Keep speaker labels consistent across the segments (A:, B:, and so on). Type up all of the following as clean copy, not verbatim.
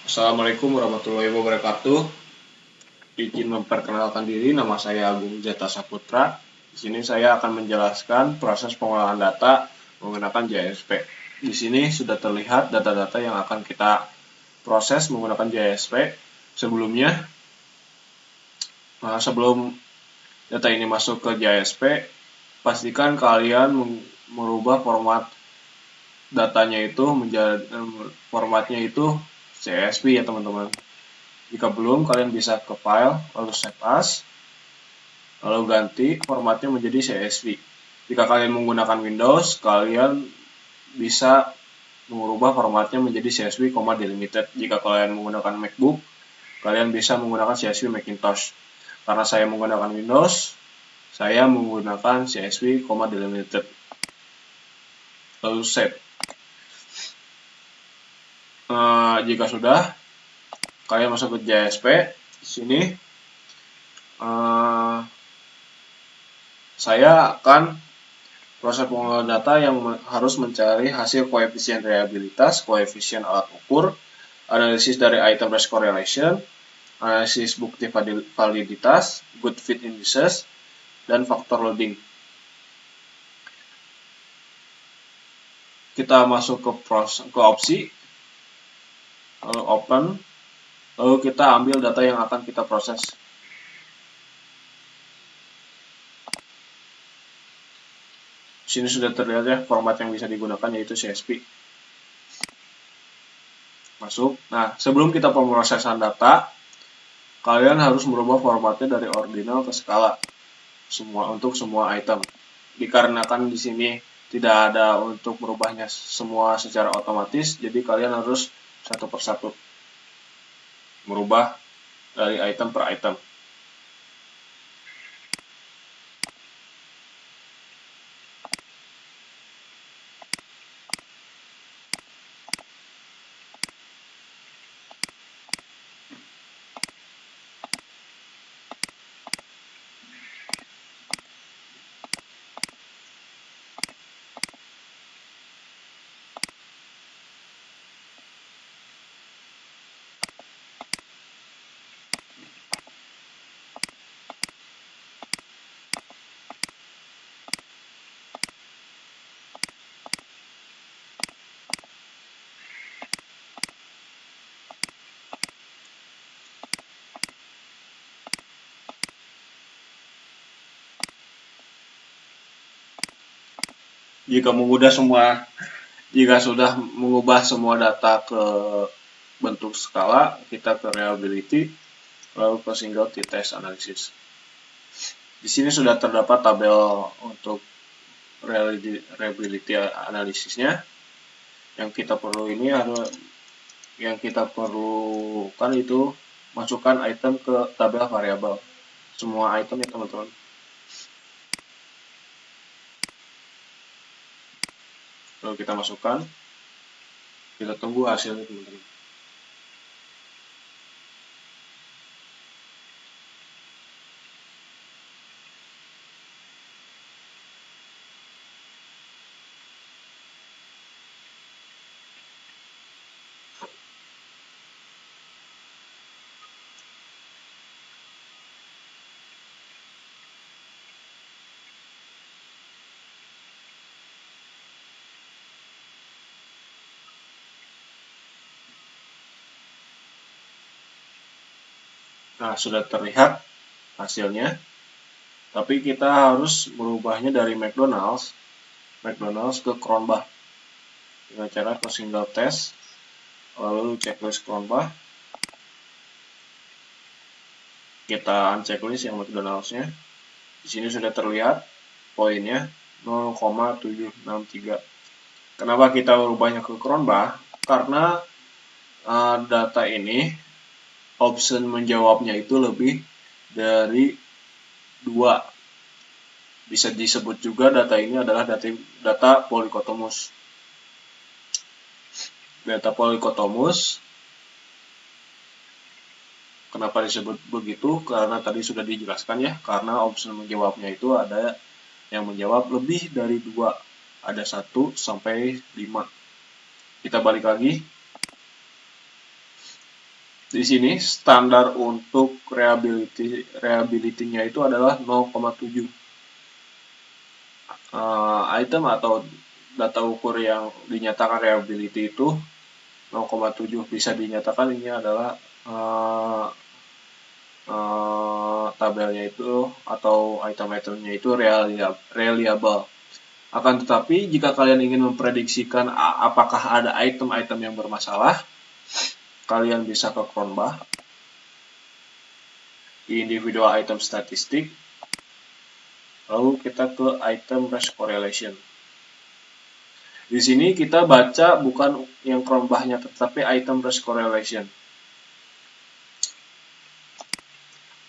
A: Assalamualaikum warahmatullahi wabarakatuh. Izin memperkenalkan diri, nama saya Agung Jata Saputra. Di sini saya akan menjelaskan proses pengolahan data menggunakan JSP. Di sini sudah terlihat data-data yang akan kita proses menggunakan JSP. Sebelum data ini masuk ke JSP, pastikan kalian merubah format datanya itu menjadi formatnya itu CSV ya teman-teman. Jika belum, kalian bisa ke file, lalu save as, lalu ganti formatnya menjadi CSV. Jika kalian menggunakan Windows, kalian bisa mengubah formatnya menjadi CSV, delimited. Jika kalian menggunakan MacBook, kalian bisa menggunakan CSV Macintosh. Karena saya menggunakan Windows, saya menggunakan CSV, delimited. Lalu save. Jika sudah, kalian masuk ke JSP. Di sini saya akan proses pengolahan data yang harus mencari hasil koefisien reliabilitas, koefisien alat ukur, analisis dari item race correlation, analisis bukti validitas, good fit indices, dan faktor loading. Kita masuk ke opsi, lalu open, lalu kita ambil data yang akan kita proses. Di sini sudah terlihat ya format yang bisa digunakan, yaitu CSV. Masuk. Nah, sebelum kita pemrosesan data, kalian harus merubah formatnya dari ordinal ke skala untuk semua item. Dikarenakan di sini tidak ada untuk merubahnya semua secara otomatis, jadi kalian harus satu persatu merubah dari item per item. Jika sudah mengubah semua data ke bentuk skala, kita ke reliability, lalu ke single t-test analysis. Di sini sudah terdapat tabel untuk reliability analisisnya. Yang kita perlukan itu masukkan item ke tabel variabel. Semua item ya teman-teman. Lalu kita masukkan, kita tunggu hasilnya teman-teman. Nah, sudah terlihat hasilnya. Tapi kita harus merubahnya dari McDonald's ke Cronbach. Dengan cara ke single test, lalu checklist Cronbach. Kita unchecklist yang McDonald's-nya. Di sini sudah terlihat poinnya 0,763. Kenapa kita merubahnya ke Cronbach? Karena data ini option menjawabnya itu lebih dari 2. Bisa disebut juga data ini adalah data polycotomous. Data polycotomous, kenapa disebut begitu? Karena tadi sudah dijelaskan ya, karena option menjawabnya itu ada yang menjawab lebih dari 2. Ada 1 sampai 5. Kita balik lagi. Di sini standar untuk reliability-nya itu adalah 0,7. Item atau data ukur yang dinyatakan reliability itu 0,7, bisa dinyatakan ini adalah tabelnya itu atau item-itemnya itu reliable. Akan tetapi jika kalian ingin memprediksikan apakah ada item-item yang bermasalah, kalian bisa ke Cronbach di individual item statistik, lalu kita ke item race correlation. Di sini kita baca bukan yang Cronbach-nya, tetapi item race correlation.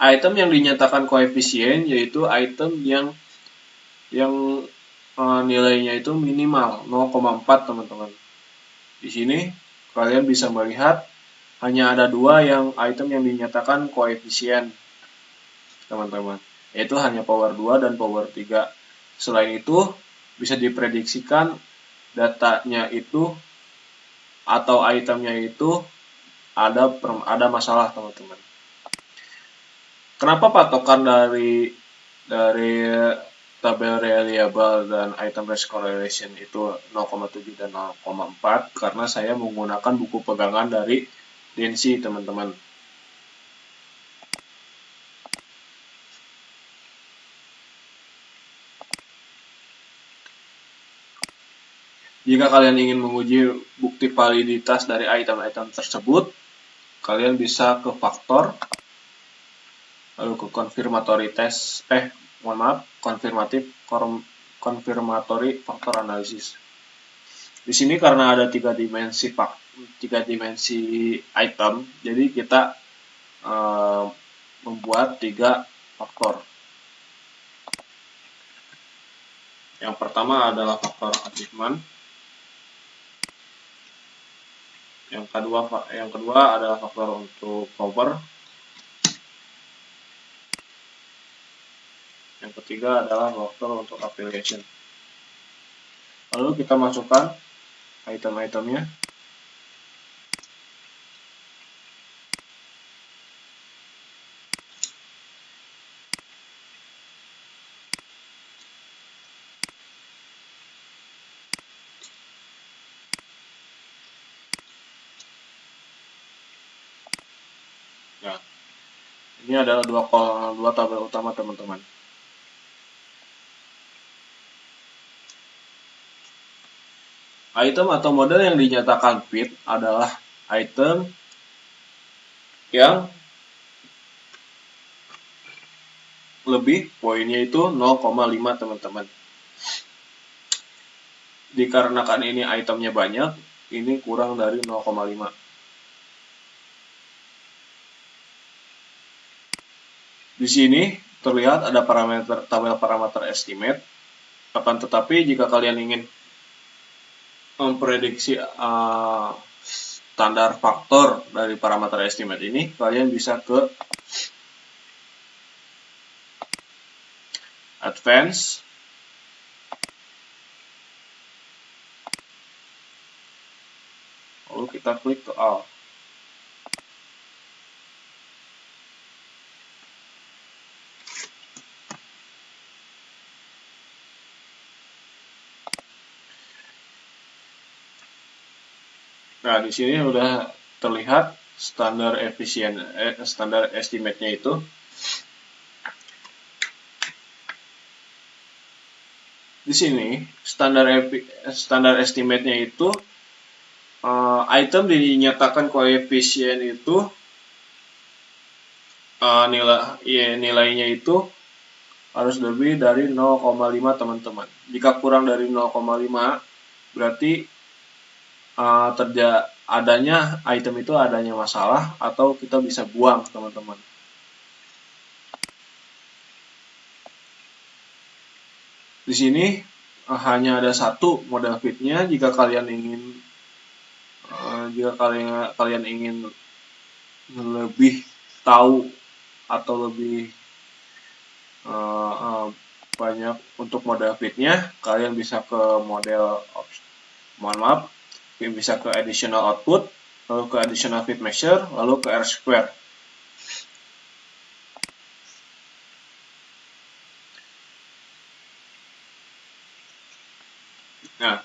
A: Item yang dinyatakan koefisien yaitu item yang nilainya itu minimal 0,4, teman-teman. Di sini kalian bisa melihat hanya ada dua item yang dinyatakan koefisien, teman-teman, yaitu hanya power 2 dan power 3. Selain itu bisa diprediksikan datanya itu atau itemnya itu ada masalah, teman-teman. Kenapa patokan dari tabel reliable dan item race correlation itu 0,7 dan 0,4? Karena saya menggunakan buku pegangan dari Densi, teman-teman. Jika kalian ingin menguji bukti validitas dari item-item tersebut, kalian bisa ke faktor, lalu ke confirmatory test, confirmatory factor analysis. Di sini karena ada tiga dimensi item, jadi kita membuat 3 faktor. Yang pertama adalah faktor achievement. Yang kedua adalah faktor untuk power. Yang ketiga adalah faktor untuk affiliation. Lalu kita masukkan item-itemnya. Nah, ini adalah dua tabel utama, teman-teman. Item atau model yang dinyatakan fit adalah item yang lebih poinnya itu 0,5, teman-teman. Dikarenakan ini itemnya banyak, ini kurang dari 0,5. Di sini terlihat ada tabel parameter estimate. Akan tetapi jika kalian ingin memprediksi standar faktor dari parameter estimate ini, kalian bisa ke advance, lalu kita klik ke all. Nah, di sini udah terlihat standar estimate-nya itu. Di sini standar estimate-nya itu item dinyatakan koefisien itu nilainya itu harus lebih dari 0,5, teman-teman. Jika kurang dari 0,5 berarti adanya item itu adanya masalah atau kita bisa buang, teman-teman. Di sini hanya ada satu model fitnya. Jika kalian ingin lebih tahu atau lebih banyak untuk model fitnya, kalian bisa ke bisa ke additional output, lalu ke additional fit measure, lalu ke R-square. Nah,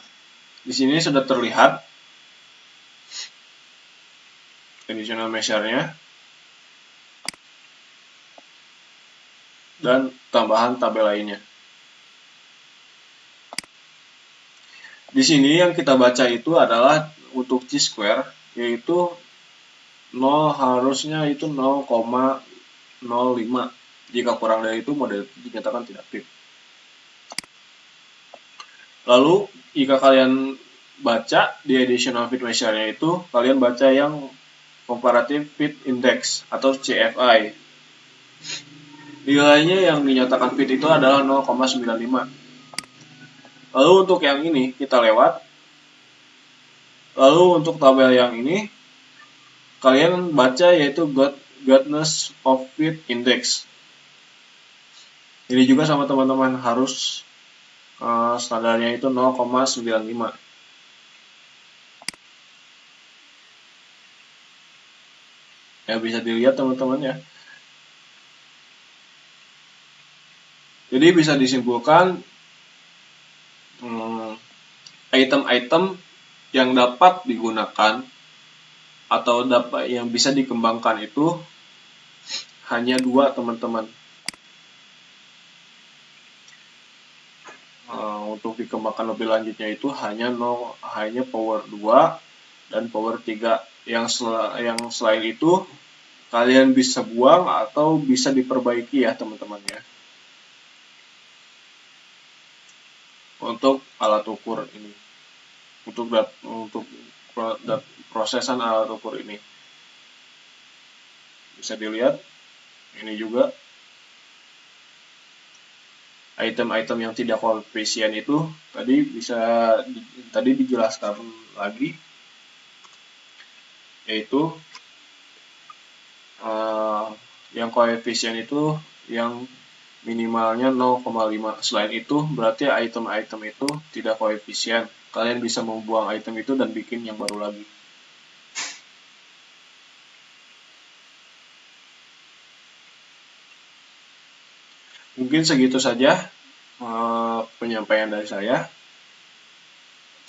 A: di sini sudah terlihat additional measure-nya dan tambahan tabel lainnya. Di sini yang kita baca itu adalah untuk chi-square, yaitu 0 harusnya itu 0,05. Jika kurang dari itu model dinyatakan tidak fit. Lalu jika kalian baca di additional fit measure-nya itu, kalian baca yang comparative fit index atau CFI. Nilainya yang dinyatakan fit itu adalah 0,95. Lalu untuk yang ini kita lewat. Lalu untuk tabel yang ini kalian baca yaitu Goodness of Fit Index. Ini juga sama teman-teman harus standarnya itu 0,95. Ya bisa dilihat teman-teman ya. Jadi bisa disimpulkan item-item yang dapat digunakan atau yang bisa dikembangkan itu hanya 2 teman-teman. Untuk dikembangkan lebih lanjutnya itu hanya power 2 dan power 3. Yang selain itu kalian bisa buang atau bisa diperbaiki ya teman-teman ya. Untuk alat ukur ini. Untuk prosesan alat ukur ini. Bisa dilihat ini juga item-item yang tidak koefisien itu tadi dijelaskan lagi, yaitu yang koefisien itu yang minimalnya 0,5. Selain itu berarti item-item itu tidak koefisien. Kalian bisa membuang item itu dan bikin yang baru lagi. Mungkin segitu saja penyampaian dari saya.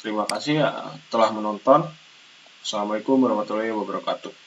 A: Terima kasih telah menonton. Assalamualaikum warahmatullahi wabarakatuh.